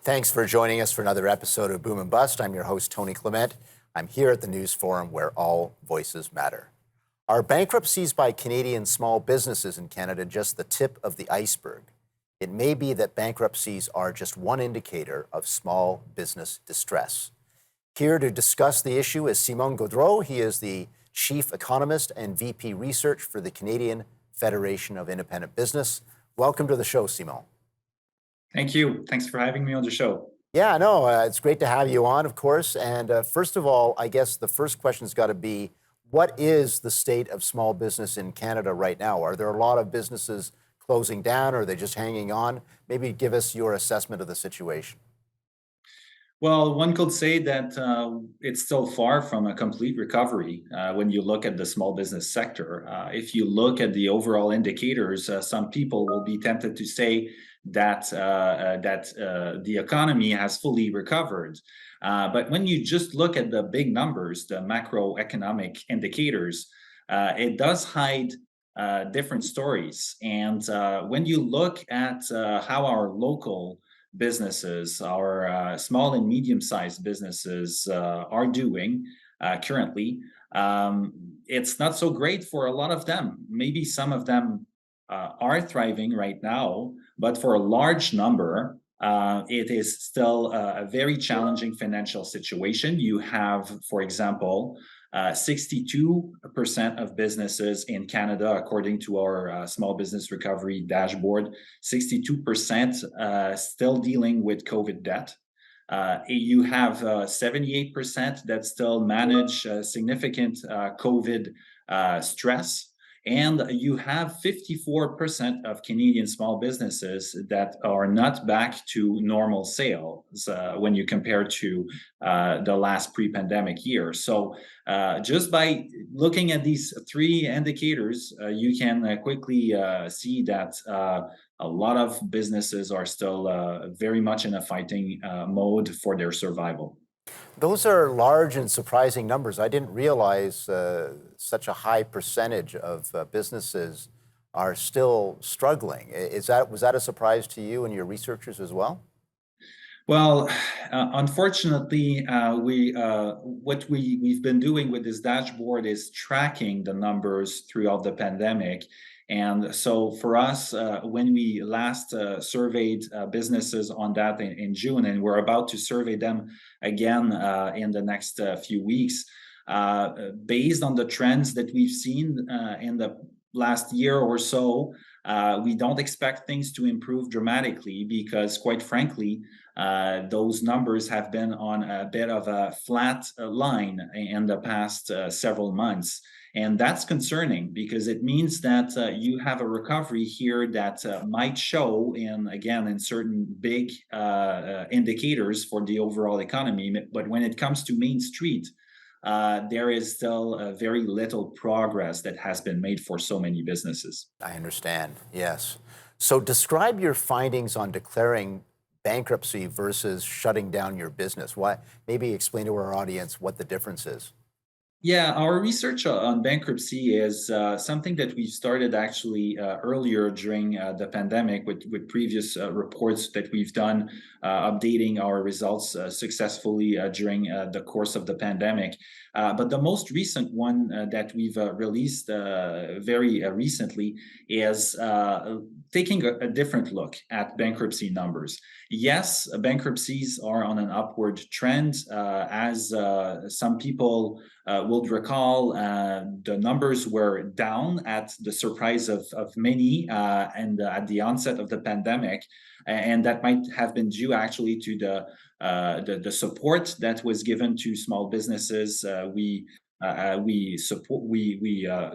Thanks for joining us for another episode of Boom and Bust. I'm your host, Tony Clement. I'm here at the News Forum where all voices matter. Are bankruptcies by Canadian small businesses in Canada just the tip of the iceberg? It may be that bankruptcies are just one indicator of small business distress. Here to discuss the issue is Simon Gaudreault. He is the Chief Economist and VP Research for the Canadian Federation of Independent Business. Welcome to the show, Simon. Thank you. Thanks for having me on the show. Yeah, no, it's great to have you on, of course. And first of all, I guess the first question's got to be, what is the state of small business in Canada right now? Are there a lot of businesses closing down, or are they just hanging on? Maybe give us your assessment of the situation. Well, one could say that it's still far from a complete recovery when you look at the small business sector. If you look at the overall indicators, some people will be tempted to say that the economy has fully recovered. But when you just look at the big numbers, the macroeconomic indicators, it does hide different stories. And when you look at how our local businesses, our small and medium-sized businesses are doing currently, it's not so great for a lot of them. Maybe some of them are thriving right now, but for a large number, it is still a very challenging financial situation. You have, for example, 62% of businesses in Canada, according to our small business recovery dashboard, 62% still dealing with COVID debt. You have 78% that still manage significant COVID stress. And you have 54% of Canadian small businesses that are not back to normal sales when you compare to the last pre-pandemic year. So just by looking at these three indicators, you can quickly see that a lot of businesses are still very much in a fighting mode for their survival. Those are large and surprising numbers. I didn't realize such a high percentage of businesses are still struggling. Was that a surprise to you and your researchers as well? Well, unfortunately, what we've been doing with this dashboard is tracking the numbers throughout the pandemic. And so for us, when we last surveyed businesses on that in June, and we're about to survey them again in the next few weeks, based on the trends that we've seen in the last year or so, we don't expect things to improve dramatically because, quite frankly, those numbers have been on a bit of a flat line in the past several months. And that's concerning because it means that you have a recovery here that might show in certain big indicators for the overall economy. But when it comes to Main Street, there is still very little progress that has been made for so many businesses. I understand, yes. So describe your findings on declaring bankruptcy versus shutting down your business. Maybe explain to our audience what the difference is. Yeah, our research on bankruptcy is something that we started actually earlier during the pandemic with previous reports that we've done, updating our results successfully during the course of the pandemic. But the most recent one that we've released very recently is taking a different look at bankruptcy numbers. Yes, bankruptcies are on an upward trend, as some people would recall. The numbers were down at the surprise of many and at the onset of the pandemic, and that might have been due actually to the support that was given to small businesses. We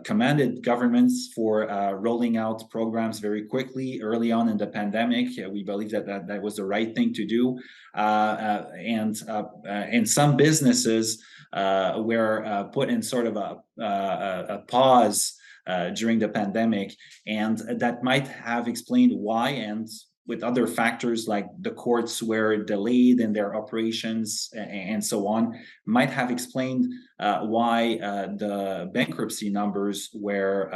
commended governments for rolling out programs very quickly early on in the pandemic. We believe that was the right thing to do, and some businesses were put in sort of a pause during the pandemic, and that might have explained why. And with other factors like the courts were delayed in their operations and so on, might have explained why the bankruptcy numbers were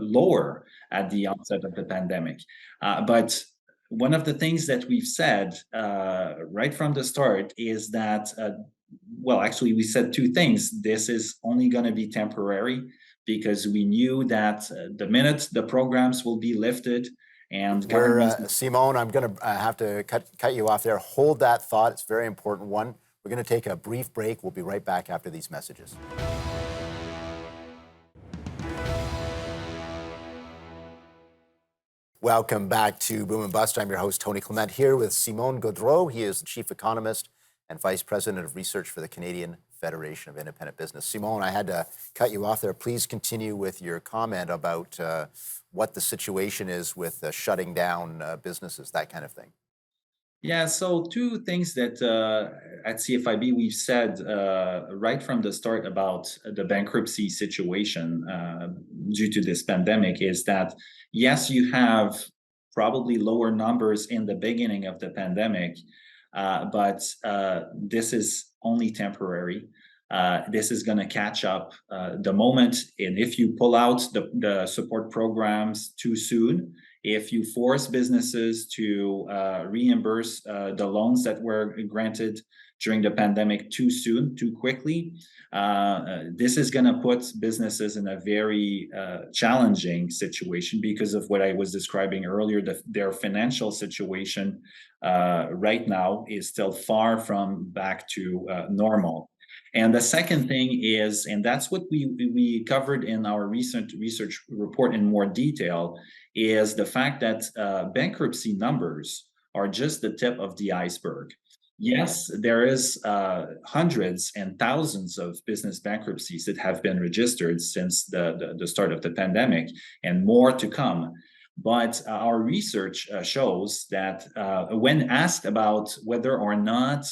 lower at the onset of the pandemic. But one of the things that we've said right from the start is that, well, actually, we said two things. This is only going to be temporary because we knew that the minute the programs will be lifted and governments. Simone, I'm going to have to cut you off there. Hold that thought. It's a very important one. We're going to take a brief break. We'll be right back after these messages. Welcome back to Boom and Bust. I'm your host, Tony Clement, here with Simon Gaudreault. He is the Chief Economist and Vice President of Research for the Canadian Federation of Independent Business. Simon, I had to cut you off there. Please continue with your comment about what the situation is with shutting down businesses, that kind of thing. Yeah, so two things that at CFIB we've said right from the start about the bankruptcy situation due to this pandemic is that, yes, you have probably lower numbers in the beginning of the pandemic, but this is only temporary. This is going to catch up the moment, and if you pull out the support programs too soon, if you force businesses to reimburse the loans that were granted during the pandemic too soon, too quickly, this is going to put businesses in a very challenging situation because of what I was describing earlier. Their financial situation right now is still far from back to normal. And the second thing is, and that's what we covered in our recent research report in more detail, is the fact that bankruptcy numbers are just the tip of the iceberg. Yes, there is hundreds and thousands of business bankruptcies that have been registered since the start of the pandemic, and more to come. But our research shows that when asked about whether or not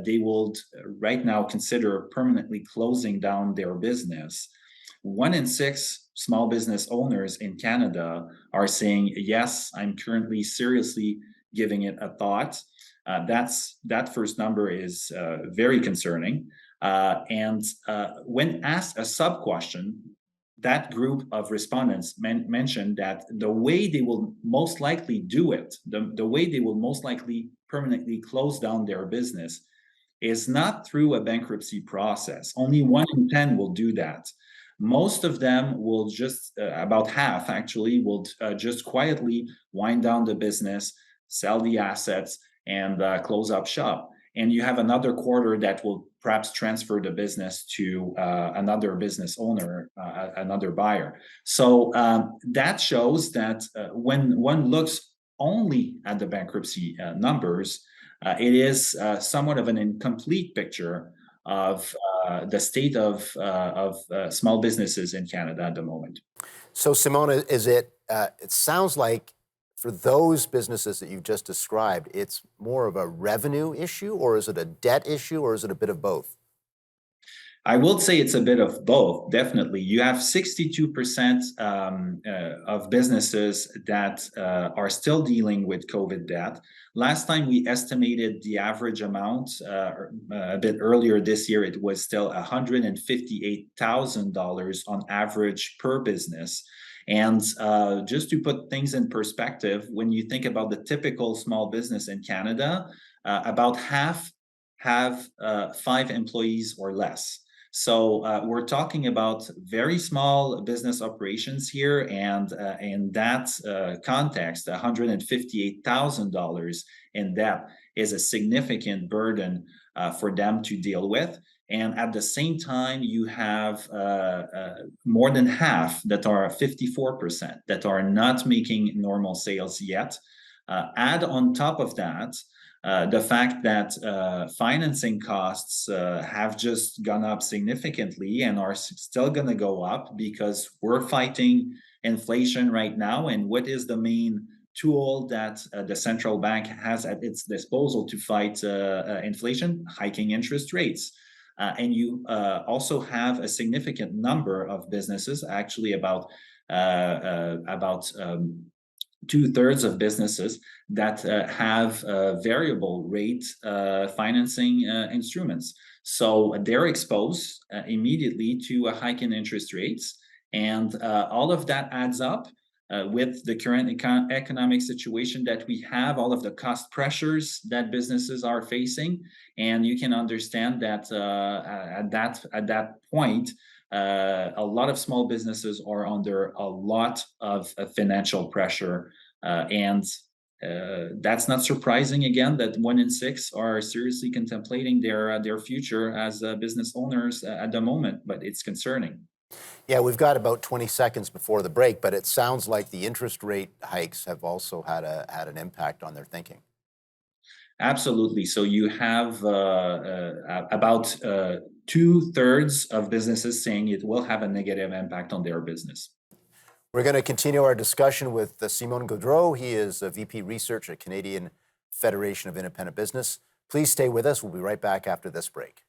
they will right now consider permanently closing down their business, 1 in 6 small business owners in Canada are saying, yes, I'm currently seriously giving it a thought. That first number is very concerning. And when asked a sub-question, that group of respondents mentioned that the way they will most likely do it, the way they will most likely permanently close down their business, is not through a bankruptcy process. Only 1 in 10 will do that. Most of them will just, about half actually, will just quietly wind down the business, sell the assets, and close up shop. And you have another quarter that will perhaps transfer the business to another business owner, another buyer. So that shows that when one looks only at the bankruptcy numbers, it is somewhat of an incomplete picture of the state of small businesses in Canada at the moment. So, Simona, it sounds like for those businesses that you just described, it's more of a revenue issue, or is it a debt issue, or is it a bit of both? I will say it's a bit of both, definitely. You have 62% of businesses that are still dealing with COVID debt. Last time we estimated the average amount a bit earlier this year, it was still $158,000 on average per business. And just to put things in perspective, when you think about the typical small business in Canada, about half have 5 employees or less. So we're talking about very small business operations here, and in that context, $158,000 in debt is a significant burden for them to deal with. And at the same time, you have more than half, that are 54%, that are not making normal sales yet. Add on top of that the fact that financing costs have just gone up significantly and are still going to go up because we're fighting inflation right now. And what is the main tool that the central bank has at its disposal to fight inflation? Hiking interest rates. And you also have a significant number of businesses, actually about 2/3 of businesses that have variable rate financing instruments. So they're exposed immediately to a hike in interest rates. And all of that adds up with the current economic situation that we have, all of the cost pressures that businesses are facing, and you can understand that at that point, a lot of small businesses are under a lot of financial pressure, and that's not surprising. Again, that 1 in 6 are seriously contemplating their future as business owners at the moment, but it's concerning. Yeah, we've got about 20 seconds before the break, but it sounds like the interest rate hikes have also had an impact on their thinking. Absolutely. So you have about 2/3 of businesses saying it will have a negative impact on their business. We're going to continue our discussion with Simon Gaudreault. He is a VP Research at Canadian Federation of Independent Business. Please stay with us. We'll be right back after this break.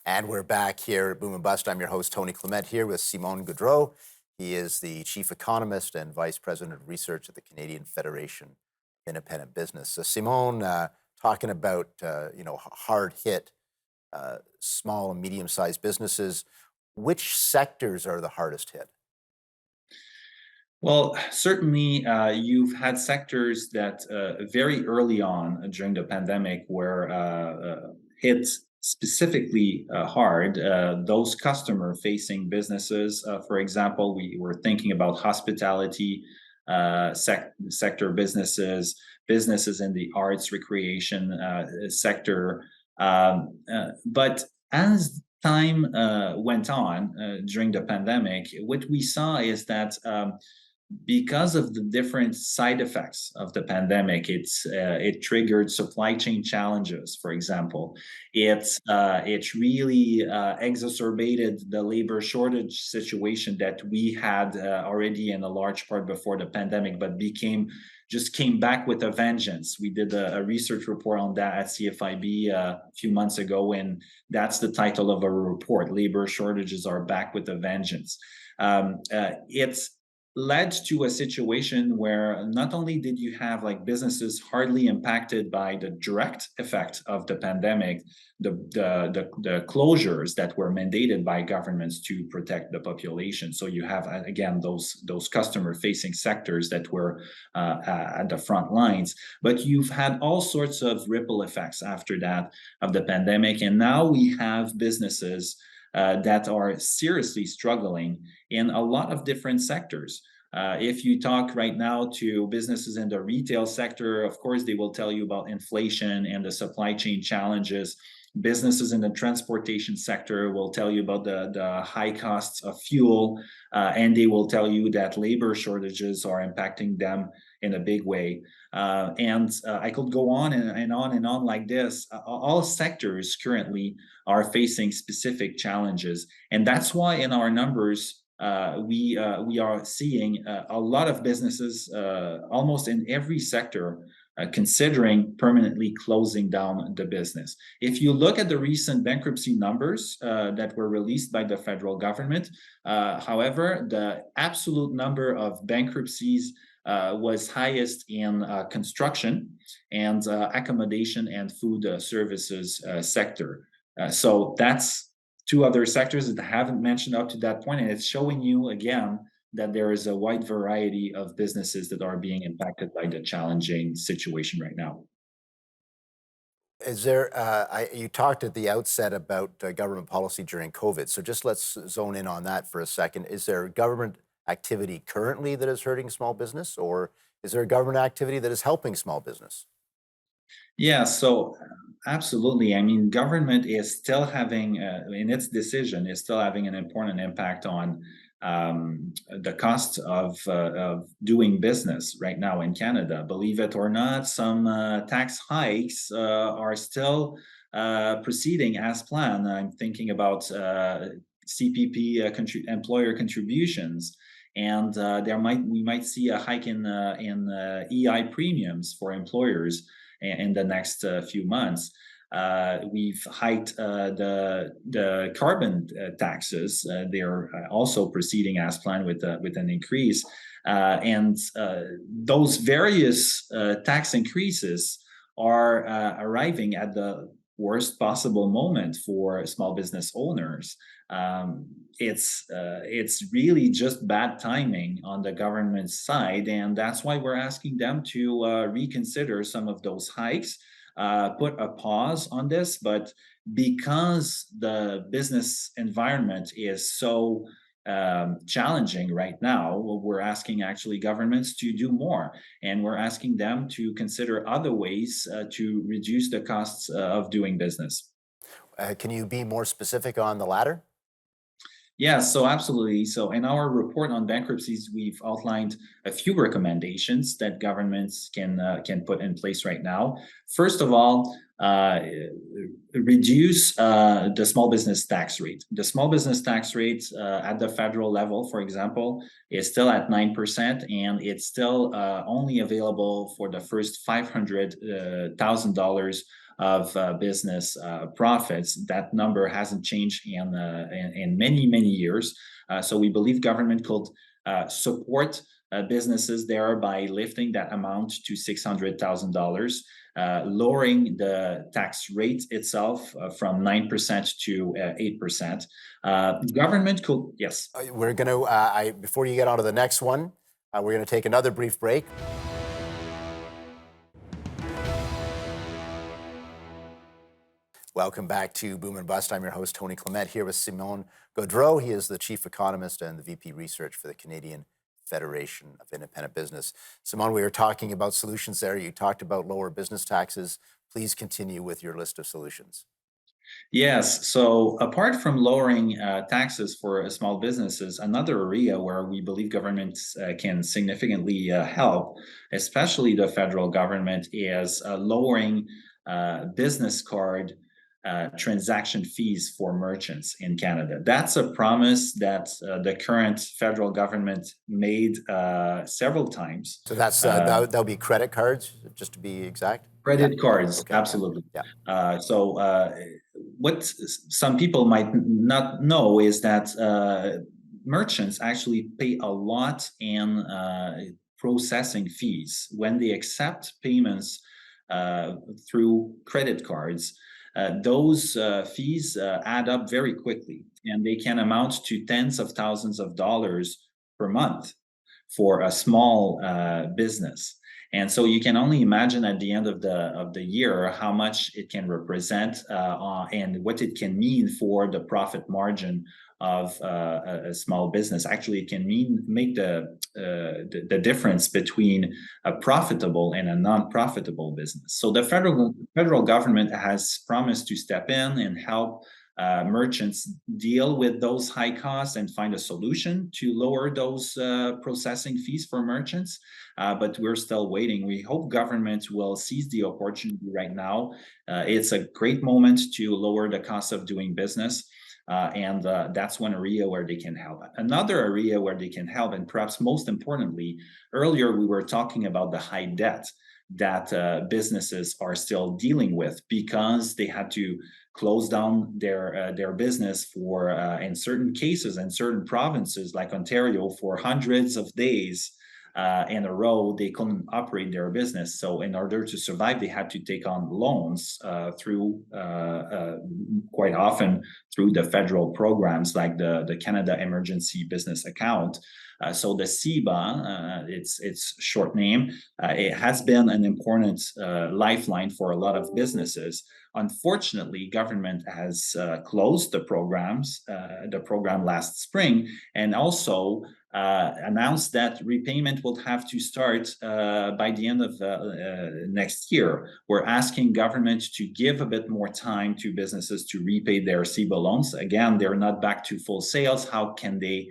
And we're back here at Boom and Bust. I'm your host, Tony Clement, here with Simon Gaudreault. He is the Chief Economist and Vice President of Research at the Canadian Federation of Independent Business. So Simon, talking about hard hit small and medium-sized businesses. Which sectors are the hardest hit? Well, certainly, you've had sectors that very early on during the pandemic were hit specifically hard. Those customer-facing businesses, for example, we were thinking about hospitality sector businesses, businesses in the arts, recreation sector. But as time went on during the pandemic, what we saw is that because of the different side effects of the pandemic, it triggered supply chain challenges. For example, it really exacerbated the labor shortage situation that we had already in a large part before the pandemic, but came back with a vengeance. We did a research report on that at CFIB a few months ago, and that's the title of a report: "Labor Shortages Are Back with a Vengeance." It's led to a situation where not only did you have businesses hardly impacted by the direct effect of the pandemic, the closures that were mandated by governments to protect the population. So you have again those customer facing sectors that were at the front lines, but you've had all sorts of ripple effects after that of the pandemic, and now we have businesses that are seriously struggling in a lot of different sectors. If you talk right now to businesses in the retail sector, of course, they will tell you about inflation and the supply chain challenges. Businesses in the transportation sector will tell you about the high costs of fuel, and they will tell you that labor shortages are impacting them in a big way. And I could go on and on and on like this. All sectors currently are facing specific challenges. And that's why in our numbers, we are seeing a lot of businesses almost in every sector considering permanently closing down the business. If you look at the recent bankruptcy numbers that were released by the federal government, however, the absolute number of bankruptcies was highest in construction and accommodation and food services sector. So that's two other sectors that I haven't mentioned up to that point, and it's showing you again that there is a wide variety of businesses that are being impacted by the challenging situation right now. Is there, you talked at the outset about government policy during COVID, so just let's zone in on that for a second. Is there government activity currently that is hurting small business, or is there government activity that is helping small business? Yeah, so absolutely. I mean, government is still having, in its decision, is still having an important impact on the cost of doing business right now in Canada. Believe it or not, some tax hikes are still proceeding as planned. I'm thinking about CPP employer contributions, and we might see a hike in EI premiums for employers in the next few months. We've hiked the carbon taxes. They're also proceeding as planned with an increase. And those various tax increases are arriving at the worst possible moment for small business owners. It's really just bad timing on the government side, and that's why we're asking them to reconsider some of those hikes, put a pause on this. But because the business environment is so challenging right now, we're asking actually governments to do more, and we're asking them to consider other ways to reduce the costs of doing business. Can you be more specific on the latter? Yeah, so absolutely. So in our report on bankruptcies, we've outlined a few recommendations that governments can put in place right now. First of all, reduce the small business tax rate. The small business tax rate at the federal level, for example, is still at 9%, and it's still only available for the first $500,000 of business profits. That number hasn't changed in many years. So we believe government could support businesses there by lifting that amount to $600,000, lowering the tax rate itself from 9% to 8%. Government could, yes. We're going to, before you get on to the next one, we're going to take another brief break. Welcome back to Boom and Bust. I'm your host, Tony Clement, here with Simon Gaudreault. He is the Chief Economist and the VP Research for the Canadian Federation of Independent Business. Simon, we were talking about solutions there. You talked about lower business taxes. Please continue with your list of solutions. Yes. So apart from lowering taxes for small businesses, another area where we believe governments can significantly help, especially the federal government, is lowering business card transaction fees for merchants in Canada. That's a promise that the current federal government made several times. So that's that'll be credit cards, just to be exact? Credit cards, Okay. absolutely. Yeah. What some people might not know is that merchants actually pay a lot in processing fees when they accept payments through credit cards. Those fees add up very quickly, and they can amount to tens of thousands of dollars per month for a small business. And so you can only imagine at the end of the year how much it can represent and what it can mean for the profit margin of a small business. Actually, it can make the difference between a profitable and a non-profitable business. So the federal government has promised to step in and help merchants deal with those high costs and find a solution to lower those processing fees for merchants. But we're still waiting. We hope government will seize the opportunity right now. It's a great moment to lower the cost of doing business. And that's one area where they can help. Another area where they can help, and perhaps most importantly, earlier we were talking about the high debt that businesses are still dealing with because they had to close down their business for, in certain cases, in certain provinces like Ontario, for hundreds of days in a row, they couldn't operate their business. So in order to survive, they had to take on loans through quite often through the federal programs like the Canada Emergency Business Account. So the CEBA, its short name, it has been an important lifeline for a lot of businesses. Unfortunately, government has closed the program last spring, and also announced that repayment will have to start by the end of next year. We're asking government to give a bit more time to businesses to repay their CEBA loans. Again, they're not back to full sales. How can they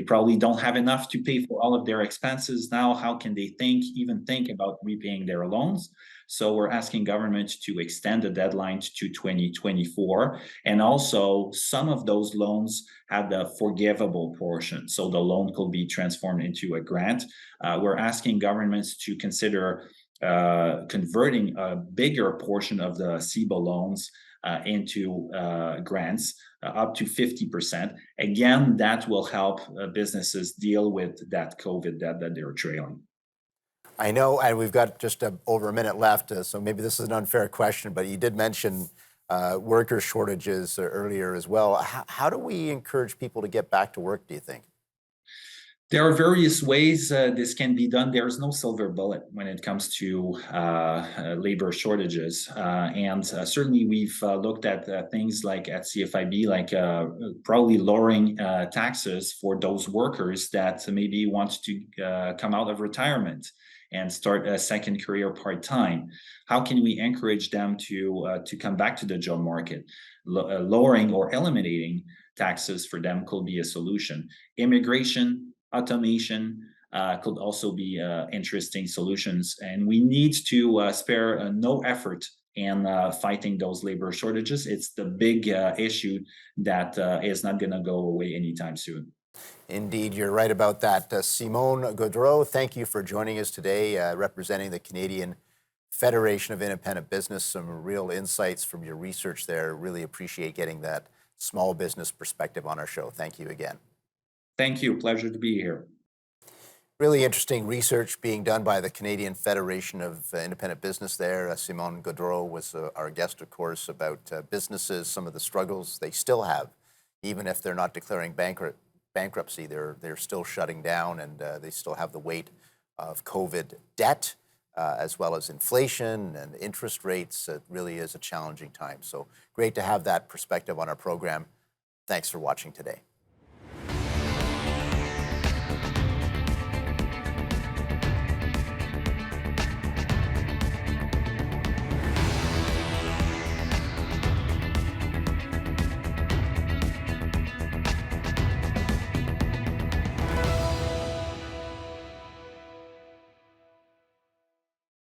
probably don't have enough to pay for all of their expenses now. How can they even think about repaying their loans? So we're asking government to extend the deadline to 2024. And also some of those loans have the forgivable portion. So the loan could be transformed into a grant. We're asking governments to consider converting a bigger portion of the CEBA loans into grants, up to 50%. Again, that will help businesses deal with that COVID debt that they're trailing. I know, and we've got just over a minute left, so maybe this is an unfair question, but you did mention worker shortages earlier as well. How do we encourage people to get back to work, do you think? There are various ways this can be done. There's no silver bullet when it comes to labor shortages. And certainly we've looked at things like at CFIB, like probably lowering taxes for those workers that maybe want to come out of retirement and start a second career part-time. How can we encourage them to come back to the job market? Lowering or eliminating taxes for them could be a solution. Immigration, automation could also be interesting solutions. And we need to spare no effort in fighting those labor shortages. It's the big issue that is not going to go away anytime soon. Indeed, you're right about that. Simon Gaudreault, thank you for joining us today, representing the Canadian Federation of Independent Business. Some real insights from your research there. Really appreciate getting that small business perspective on our show. Thank you again. Thank you. Pleasure to be here. Really interesting research being done by the Canadian Federation of Independent Business there. Simon Gaudreault was our guest, of course, about businesses, some of the struggles they still have. Even if they're not declaring bankruptcy, they're still shutting down, and they still have the weight of COVID debt, as well as inflation and interest rates. It really is a challenging time. So great to have that perspective on our program. Thanks for watching today.